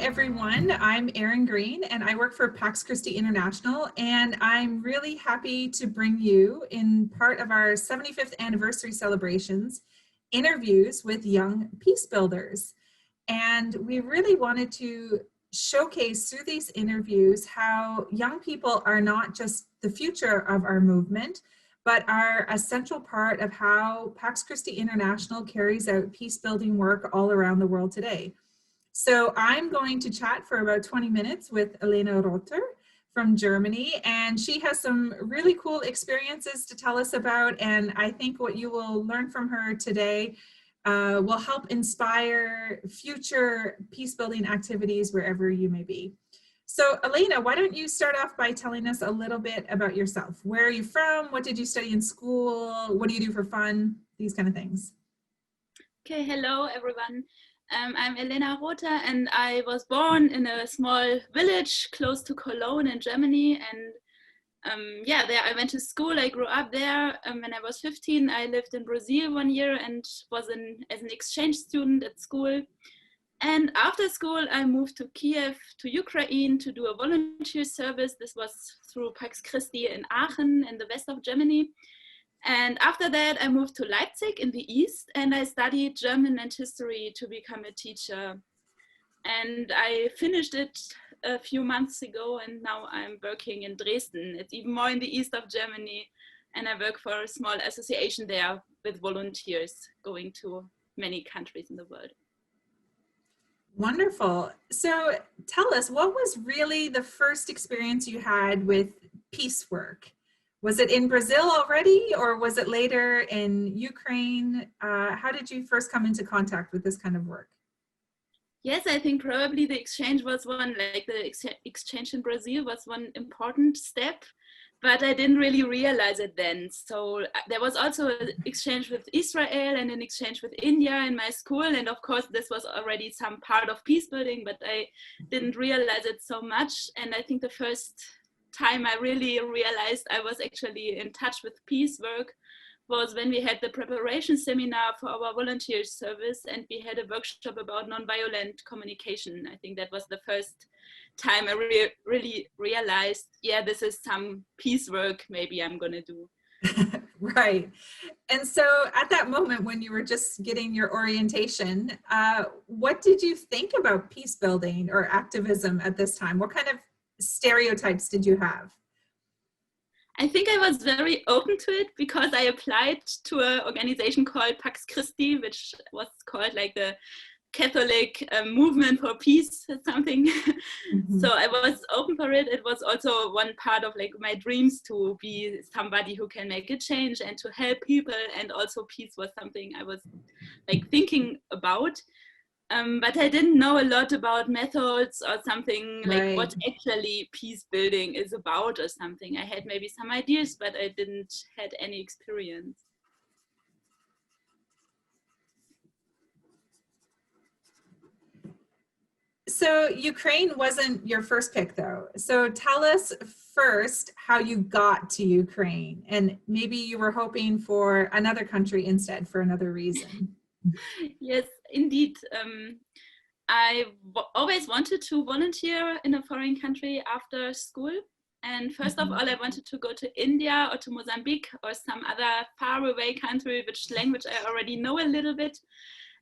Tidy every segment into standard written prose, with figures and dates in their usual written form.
everyone. I'm Erin Green and I work for Pax Christi International, and I'm really happy to bring you, in part of our 75th anniversary celebrations, interviews with young peace builders. And we really wanted to showcase through these interviews how young people are not just the future of our movement, but are a central part of how Pax Christi International carries out peace building work all around the world today. So I'm going to chat for about 20 minutes with Elena Rother from Germany, and she has some really cool experiences to tell us about, and I think what you will learn from her today will help inspire future peace building activities wherever you may be. So Elena, why don't you start off by telling us a little bit about yourself? Where are you from? What did you study in school? What do you do for fun? These kind of things. Okay, hello everyone. I'm Elena Rother and I was born in a small village close to Cologne in Germany, and there I went to school. I grew up there. When I was 15, I lived in Brazil 1 year and was as an exchange student at school. And after school, I moved to Kiev, to Ukraine, to do a volunteer service. This was through Pax Christi in Aachen in the west of Germany. And after that, I moved to Leipzig in the east, and I studied German and history to become a teacher. And I finished it a few months ago, and now I'm working in Dresden. It's even more in the east of Germany, and I work for a small association there with volunteers going to many countries in the world. Wonderful. So tell us, what was really the first experience you had with peace work? Was it in Brazil already, or was it later in Ukraine? How did you first come into contact with this kind of work? Yes, I think probably the exchange was one, like the exchange in Brazil was one important step, but I didn't really realize it then. So there was also an exchange with Israel and an exchange with India in my school. And of course, this was already some part of peace building, but I didn't realize it so much. And I think the first time I really realized I was actually in touch with peace work was when we had the preparation seminar for our volunteer service, and we had a workshop about nonviolent communication. I think that was the first time I really realized, yeah, this is some peace work maybe I'm gonna do. Right. And so at that moment when you were just getting your orientation, what did you think about peace building or activism at this time? What kind of stereotypes did you have? I think I was very open to it because I applied to an organization called Pax Christi, which was called like the Catholic movement for peace or something. Mm-hmm. So I was open for it. It was also one part of like my dreams to be somebody who can make a change and to help people. And also peace was something I was like thinking about. But I didn't know a lot about methods or something like what actually peace building is about or something. I had maybe some ideas, but I didn't had any experience. So Ukraine wasn't your first pick though. So tell us first how you got to Ukraine, and maybe you were hoping for another country instead for another reason. Yes, indeed. I always wanted to volunteer in a foreign country after school. And first of all, I wanted to go to India or to Mozambique or some other faraway country, which language I already know a little bit.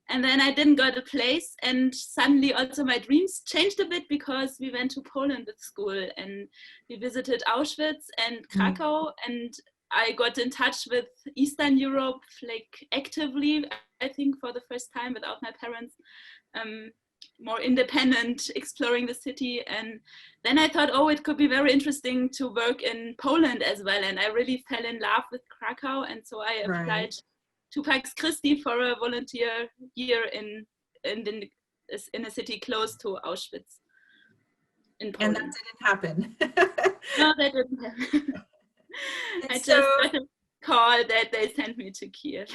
And then I didn't got a place, and suddenly also my dreams changed a bit because we went to Poland with school and we visited Auschwitz and Krakow, and I got in touch with Eastern Europe like actively, I think for the first time without my parents, more independent, exploring the city. And then I thought, oh, it could be very interesting to work in Poland as well. And I really fell in love with Krakow, and so I applied to Pax Christi for a volunteer year in a city close to Auschwitz in Poland. And that didn't happen. No, that didn't happen. I just got a call that they sent me to Kiev.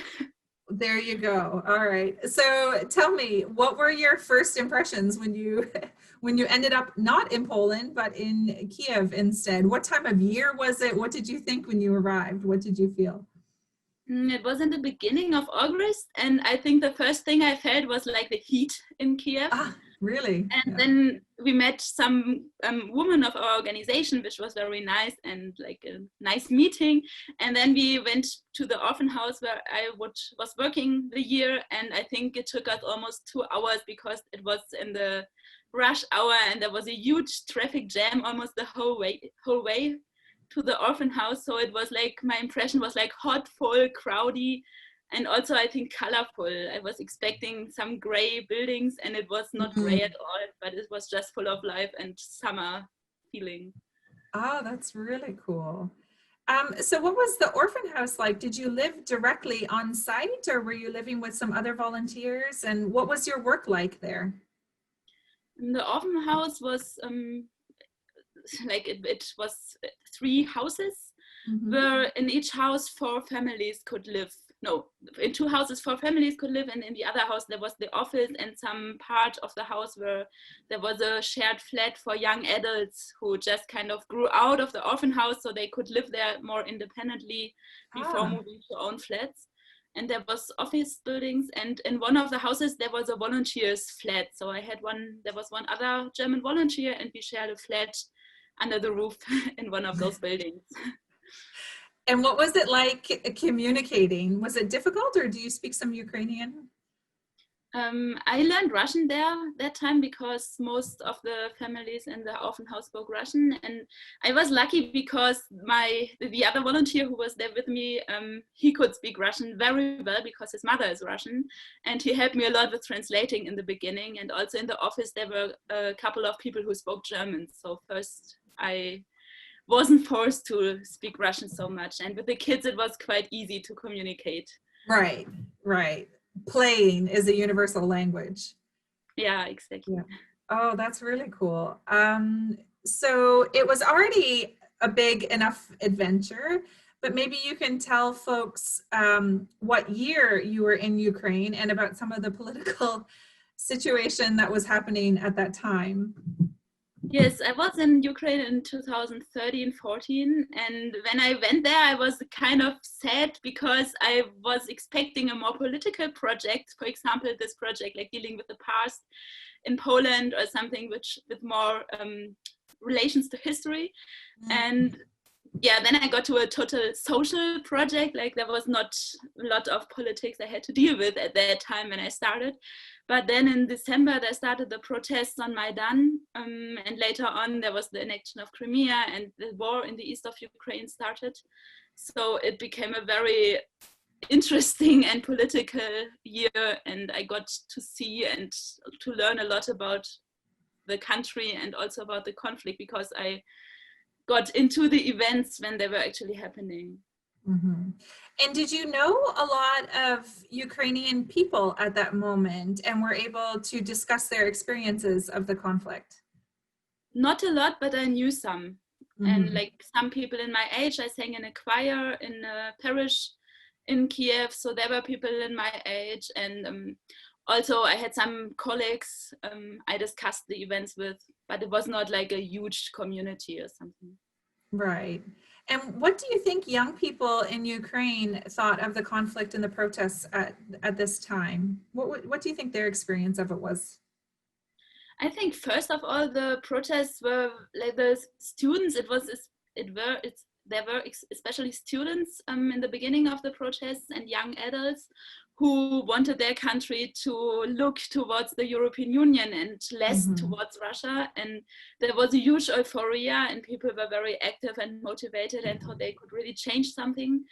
There you go. All right. So tell me, what were your first impressions when you ended up not in Poland, but in Kiev instead? What time of year was it? What did you think when you arrived? What did you feel? It was in the beginning of August, and I think the first thing I felt was like the heat in Kiev. Really? And Yeah. then we met some women of our organization, which was very nice and like a nice meeting. And then we went to the orphan house where I was working the year. And I think it took us almost 2 hours because it was in the rush hour and there was a huge traffic jam almost the whole way to the orphan house. So it was like, my impression was like hot, full, crowdy, and also I think colorful. I was expecting some gray buildings and it was not gray at all, but it was just full of life and summer feeling. Oh, that's really cool. So what was the orphan house like? Did you live directly on site, or were you living with some other volunteers? And what was your work like there? And the orphan house was like it was 3 houses, where in each house 4 families could live. No, in 2 houses 4 families could live, and in the other house there was the office and some part of the house where there was a shared flat for young adults who just kind of grew out of the orphan house so they could live there more independently before moving to own flats. And there was office buildings, and in one of the houses there was a volunteers flat. So there was one other German volunteer, and we shared a flat under the roof in one of those buildings. And what was it like communicating? Was it difficult, or do you speak some Ukrainian? I learned Russian there that time because most of the families in the orphan house spoke Russian, and I was lucky because the other volunteer who was there with me, he could speak Russian very well because his mother is Russian, and he helped me a lot with translating in the beginning. And also in the office there were a couple of people who spoke German, so first I wasn't forced to speak Russian so much, and with the kids it was quite easy to communicate. Right, right. Playing is a universal language. Yeah, exactly. Yeah. Oh, that's really cool. So it was already a big enough adventure, but maybe you can tell folks what year you were in Ukraine and about some of the political situation that was happening at that time. Yes, I was in Ukraine in 2013-14, and when I went there, I was kind of sad because I was expecting a more political project. For example, this project like dealing with the past in Poland or something which with more relations to history. And yeah, then I got to a total social project. Like there was not a lot of politics I had to deal with at that time when I started. But then in December, there started the protests on Maidan. And later on, there was the annexion of Crimea and the war in the east of Ukraine started. So it became a very interesting and political year. And I got to see and to learn a lot about the country and also about the conflict because I got into the events when they were actually happening. Mm-hmm. And did you know a lot of Ukrainian people at that moment and were able to discuss their experiences of the conflict? Not a lot, but I knew some. And like some people in my age, I sang in a choir in a parish in Kiev. So there were people in my age. And also I had some colleagues I discussed the events with, but it was not like a huge community or something. Right. And what do you think young people in Ukraine thought of the conflict and the protests at this time? What do you think their experience of it was? I think first of all, the protests were like the students. There were especially students in the beginning of the protests and young adults who wanted their country to look towards the European Union and less towards Russia. And there was a huge euphoria and people were very active and motivated and thought they could really change something.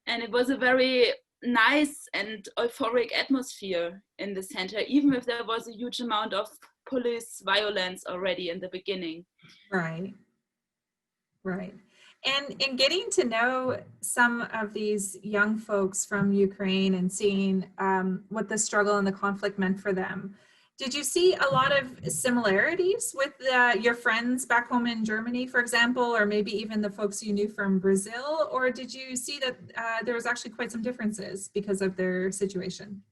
And it was a very nice and euphoric atmosphere in the center, even if there was a huge amount of police violence already in the beginning. Right, right. And in getting to know some of these young folks from Ukraine and seeing what the struggle and the conflict meant for them, did you see a lot of similarities with your friends back home in Germany, for example, or maybe even the folks you knew from Brazil? Or did you see that there was actually quite some differences because of their situation?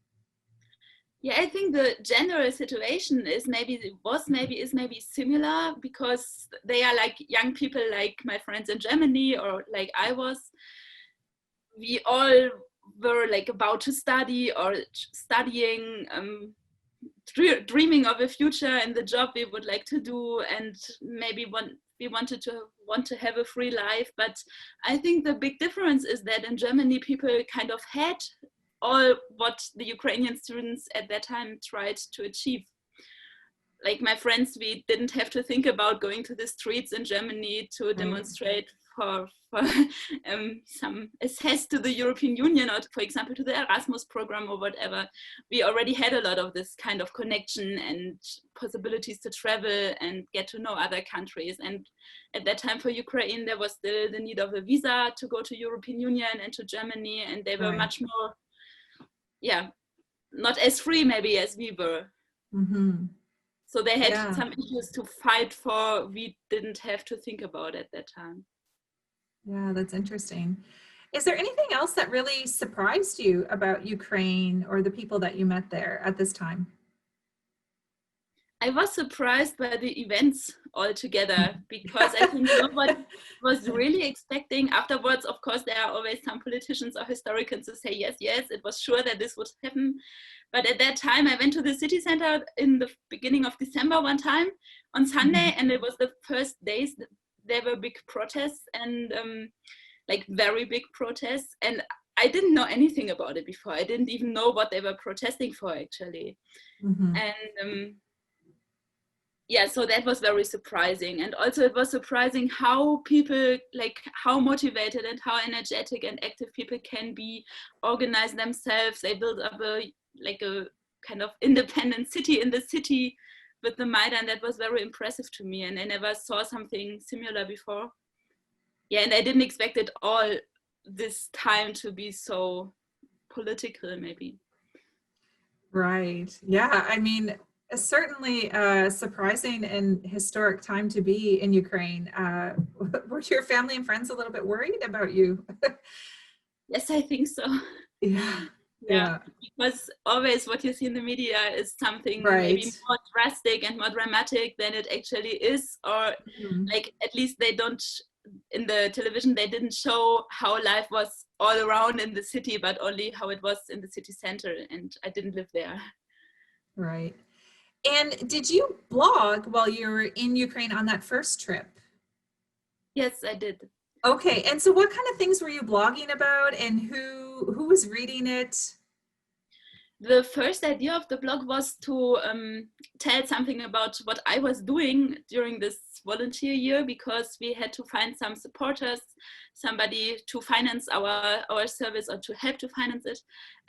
Yeah, I think the general situation is maybe similar because they are like young people like my friends in Germany or like I was. We all were like about to study or studying dreaming of a future in the job we would like to do, and maybe we want to have a free life. But I think the big difference is that in Germany people kind of had all what the Ukrainian students at that time tried to achieve. Like my friends, we didn't have to think about going to the streets in Germany to demonstrate for some access to the European Union, or for example to the Erasmus program or whatever. We already had a lot of this kind of connection and possibilities to travel and get to know other countries. And at that time for Ukraine, there was still the need of a visa to go to European Union and to Germany, and they were much more, not as free maybe as we were. So they had some issues to fight for. We didn't have to think about at that time. Yeah, that's interesting. Is there anything else that really surprised you about Ukraine or the people that you met there at this time? I was surprised by the events altogether, because I think nobody was really expecting. Afterwards, of course, there are always some politicians or historians who say, yes, it was sure that this would happen. But at that time, I went to the city center in the beginning of December one time on Sunday, and it was the first days there were big protests, and like very big protests. And I didn't know anything about it before. I didn't even know what they were protesting for, actually. And so that was very surprising. And also it was surprising how people, like how motivated and how energetic and active people can be, organize themselves. They built up a kind of independent city in the city with the Maidan. That was very impressive to me, and I never saw something similar before. And I didn't expect it all this time to be so political, maybe. Right. Yeah. I mean, certainly a surprising and historic time to be in Ukraine. Were your family and friends a little bit worried about you? Yes, I think so. Yeah, because always what you see in the media is something maybe more drastic and more dramatic than it actually is, or like at least they don't, in the television they didn't show how life was all around in the city, but only how it was in the city center, and I didn't live there. Right. And did you blog while you were in Ukraine on that first trip? Yes, I did. Okay, and so what kind of things were you blogging about, and who was reading it? The first idea of the blog was to tell something about what I was doing during this volunteer year, because we had to find some supporters, somebody to finance our service, or to help to finance it.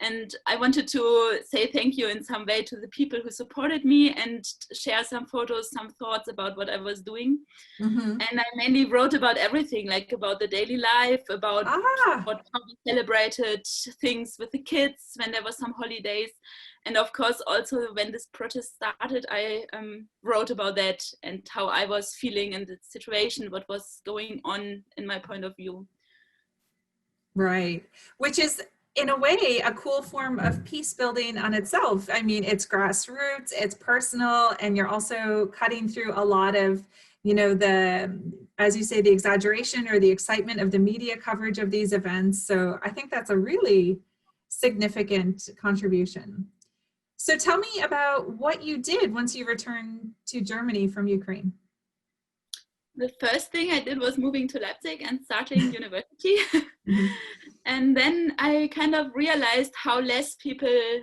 And I wanted to say thank you in some way to the people who supported me, and share some photos, some thoughts about what I was doing. And I mainly wrote about everything, like about the daily life, about how we celebrated things with the kids when there was some holidays. And of course, also when this protest started, I wrote about that and how I was feeling in the situation, what was going on in my point of view. Right, which is in a way a cool form of peace building on itself. I mean, it's grassroots, it's personal, and you're also cutting through a lot of, you know, as you say, the exaggeration or the excitement of the media coverage of these events. So I think that's a really significant contribution. So tell me about what you did once you returned to Germany from Ukraine. The first thing I did was moving to Leipzig and starting university. And then I kind of realized how less people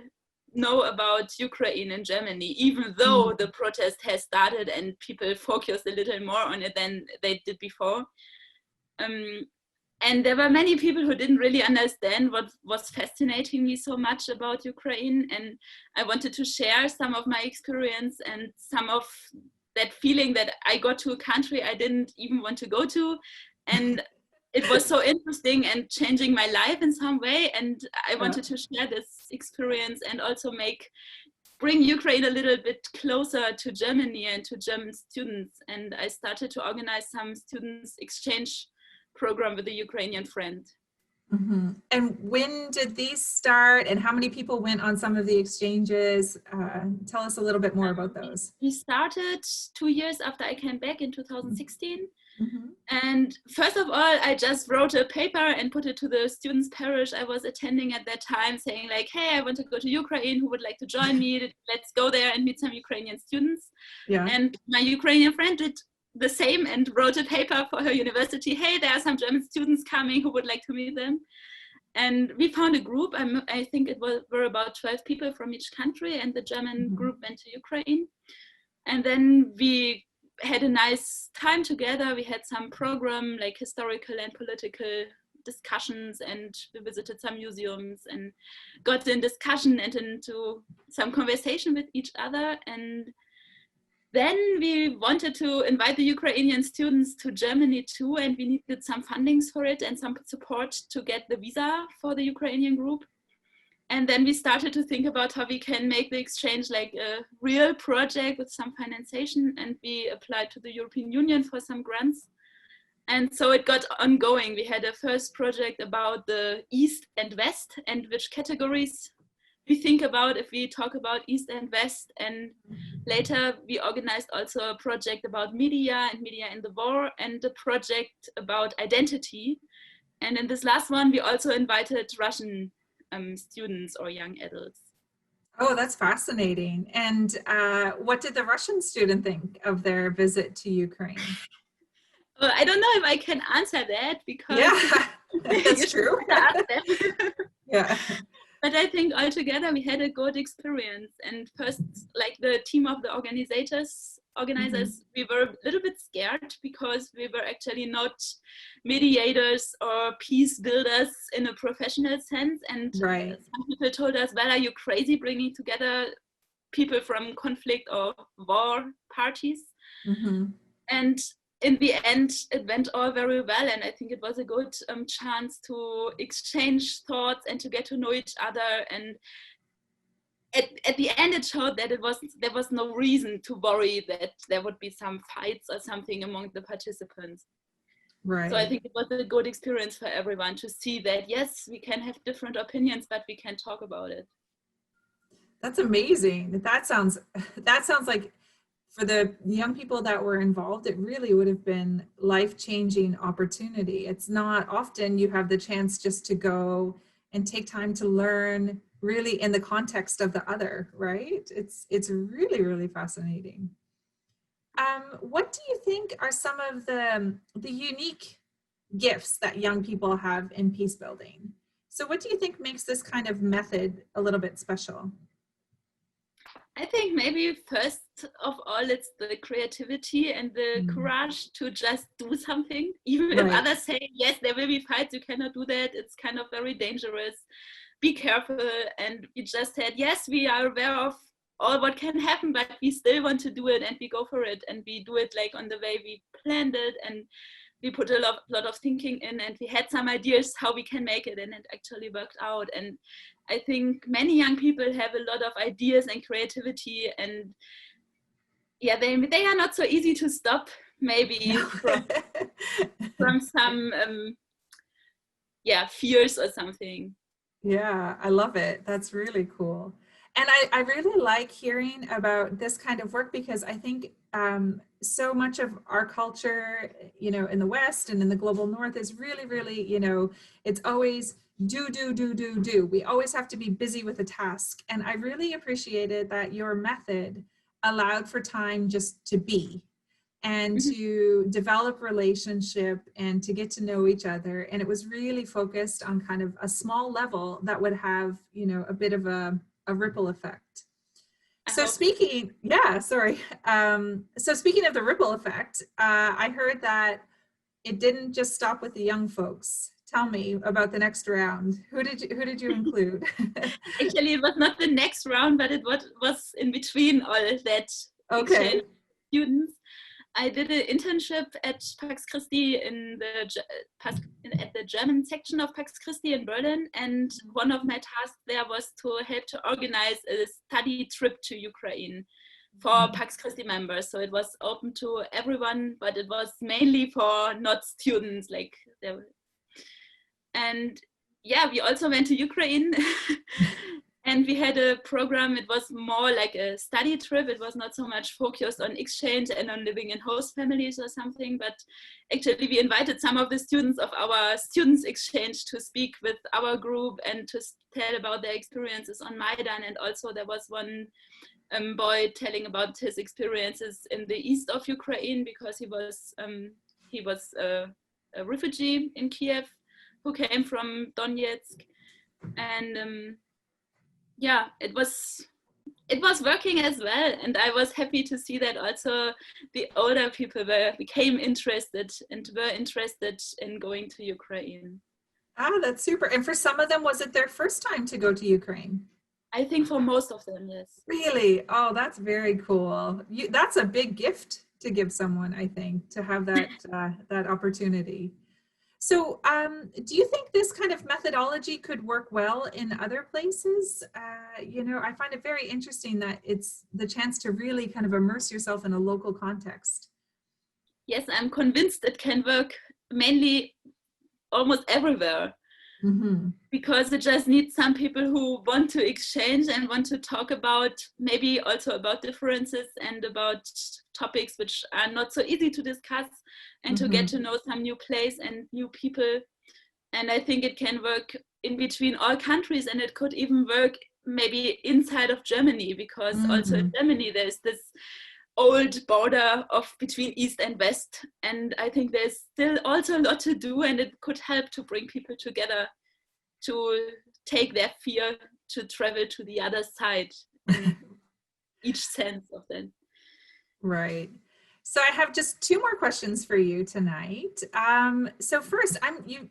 know about Ukraine in Germany, even though the protest has started and people focus a little more on it than they did before. And there were many people who didn't really understand what was fascinating me so much about Ukraine. And I wanted to share some of my experience and some of that feeling that I got to a country I didn't even want to go to. And it was so interesting and changing my life in some way. And I wanted to share this experience and also bring Ukraine a little bit closer to Germany and to German students. And I started to organize some students exchange program with a Ukrainian friend. And when did these start, and how many people went on some of the exchanges? Tell us a little bit more about those. We started 2 years after I came back in 2016. Mm-hmm. And first of all, I just wrote a paper and put it to the students' parish I was attending at that time, saying like, hey, I want to go to Ukraine. Who would like to join me? Let's go there and meet some Ukrainian students. Yeah. And my Ukrainian friend did the same and wrote a paper for her university. Hey, there are some German students coming who would like to meet them. And we found a group. I think were about 12 people from each country, and the German group went to Ukraine. And then we had a nice time together. We had some program like historical and political discussions, and we visited some museums and got in discussion and into some conversation with each other. And then we wanted to invite the Ukrainian students to Germany too, and we needed some fundings for it and some support to get the visa for the Ukrainian group. And then we started to think about how we can make the exchange like a real project with some financiation, and we applied to the European Union for some grants. And so it got ongoing. We had a first project about the East and West and which categories we think about if we talk about East and West. And later we organized also a project about media and media in the war, and a project about identity. And in this last one, we also invited Russian students or young adults. Oh, that's fascinating. And what did the Russian student think of their visit to Ukraine? Well, I don't know if I can answer that, because yeah, that's true. Yeah. But I think altogether we had a good experience. And first, like the team of the organizers, we were a little bit scared because we were actually not mediators or peace builders in a professional sense. And some people told us, well, are you crazy bringing together people from conflict or war parties? And in the end, it went all very well, and I think it was a good chance to exchange thoughts and to get to know each other. And at the end, it showed that there was no reason to worry that there would be some fights or something among the participants. Right. So I think it was a good experience for everyone to see that, yes, we can have different opinions, but we can talk about it. That's amazing. That sounds like, for the young people that were involved, it really would have been life-changing opportunity. It's not often you have the chance just to go and take time to learn really in the context of the other, right? It's really, really fascinating. What do you think are some of the unique gifts that young people have in peace building? So what do you think makes this kind of method a little bit special? I think maybe first of all, it's the creativity and the courage to just do something. Even if others say, yes, there will be fights, you cannot do that, it's kind of very dangerous, be careful. And we just said, yes, we are aware of all what can happen, but we still want to do it, and we go for it, and we do it like on the way we planned it, and we put a lot of thinking in, and we had some ideas how we can make it, and it actually worked out. And I think many young people have a lot of ideas and creativity, and yeah, they are not so easy to stop, maybe from some fears or something. Yeah, I love it. That's really cool. And I really like hearing about this kind of work, because I think so much of our culture, in the West and in the global North is really, really, it's always do. We always have to be busy with a task. And I really appreciated that your method allowed for time just to be, and to develop relationship and to get to know each other. And it was really focused on kind of a small level that would have, a bit of a ripple effect. So speaking of the ripple effect, I heard that it didn't just stop with the young folks. Tell me about the next round. Who did you include? Actually, it was not the next round, but it was in between all that. Okay. Students. I did an internship at Pax Christi at the German section of Pax Christi in Berlin, and one of my tasks there was to help to organize a study trip to Ukraine for Pax Christi members. So it was open to everyone, but it was mainly for not students, and yeah, we also went to Ukraine and we had a program. It was more like a study trip. It was not so much focused on exchange and on living in host families or something, but actually we invited some of the students of our students exchange to speak with our group and to tell about their experiences on Maidan. And also there was one boy telling about his experiences in the east of Ukraine, because he was a refugee in Kiev who came from Donetsk. And yeah, it was working as well, and I was happy to see that also the older people became interested and were interested in going to Ukraine. Ah, that's super. And for some of them, was it their first time to go to Ukraine? I think for most of them, yes. Really? Oh, that's very cool. That's a big gift to give someone, I think, to have that that opportunity. So do you think this kind of methodology could work well in other places? You know, I find it very interesting that it's the chance to really kind of immerse yourself in a local context. Yes, I'm convinced it can work mainly almost everywhere. Mm-hmm. Because it just needs some people who want to exchange and want to talk about, maybe also about differences and about topics which are not so easy to discuss, and mm-hmm. to get to know some new place and new people. And I think it can work in between all countries, and it could even work maybe inside of Germany, because mm-hmm. also in Germany there's this old border of between East and West, and I think there's still also a lot to do, and it could help to bring people together to take their fear to travel to the other side in each sense of that. Right. So I have just two more questions for you tonight. So first,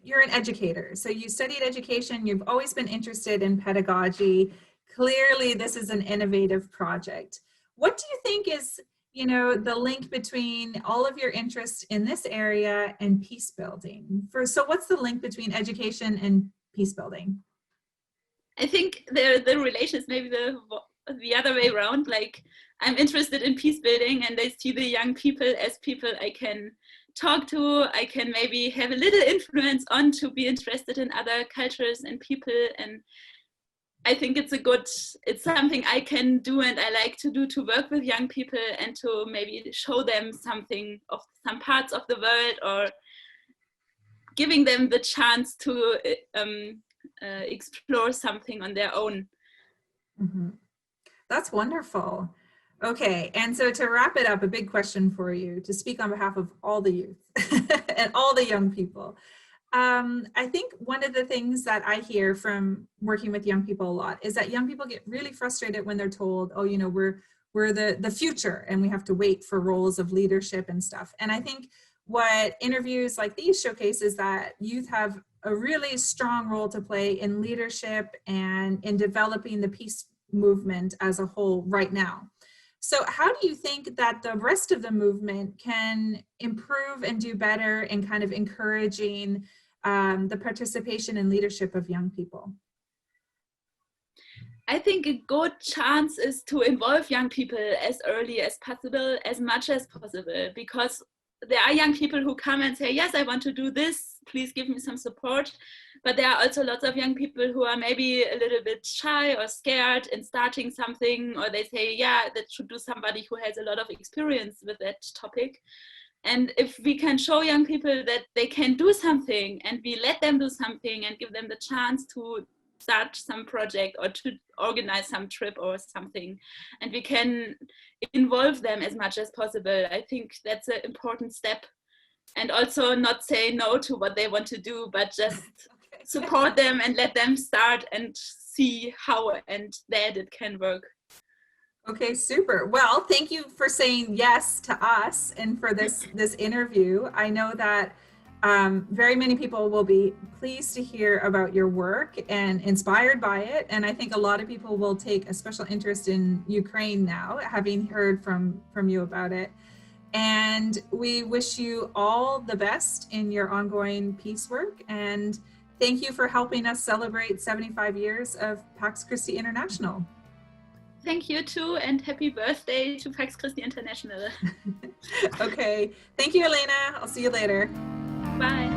you're an educator. So you studied education. You've always been interested in pedagogy. Clearly, this is an innovative project. What do you think is, you know, the link between all of your interests in this area and peace building? So what's the link between education and peace building? I think the relation is maybe the other way around. Like, I'm interested in peace building, and I see the young people as people I can talk to, I can maybe have a little influence on, to be interested in other cultures and people. And I think it's something I can do, and I like to do, to work with young people and to maybe show them something of some parts of the world, or giving them the chance to explore something on their own. Mm-hmm. That's wonderful. Okay, and so to wrap it up, a big question for you, to speak on behalf of all the youth and all the young people. I think one of the things that I hear from working with young people a lot is that young people get really frustrated when they're told, oh, you know, we're the future and we have to wait for roles of leadership and stuff. And I think what interviews like these showcase is that youth have a really strong role to play in leadership and in developing the peace movement as a whole right now. So how do you think that the rest of the movement can improve and do better in kind of encouraging the participation and leadership of young people? I think a good chance is to involve young people as early as possible, as much as possible, because there are young people who come and say, yes, I want to do this, please give me some support. But there are also lots of young people who are maybe a little bit shy or scared in starting something, or they say, yeah, that should do somebody who has a lot of experience with that topic. And if we can show young people that they can do something, and we let them do something and give them the chance to start some project or to organize some trip or something, and we can involve them as much as possible, I think that's an important step. And also not say no to what they want to do, but just support them and let them start and see how and that it can work. Okay, super. Well, thank you for saying yes to us and for this interview. I know that very many people will be pleased to hear about your work and inspired by it. And I think a lot of people will take a special interest in Ukraine now, having heard from you about it. And we wish you all the best in your ongoing peace work. And thank you for helping us celebrate 75 years of Pax Christi International. Thank you too, and happy birthday to Pax Christi International. Okay, thank you, Elena. I'll see you later. Bye.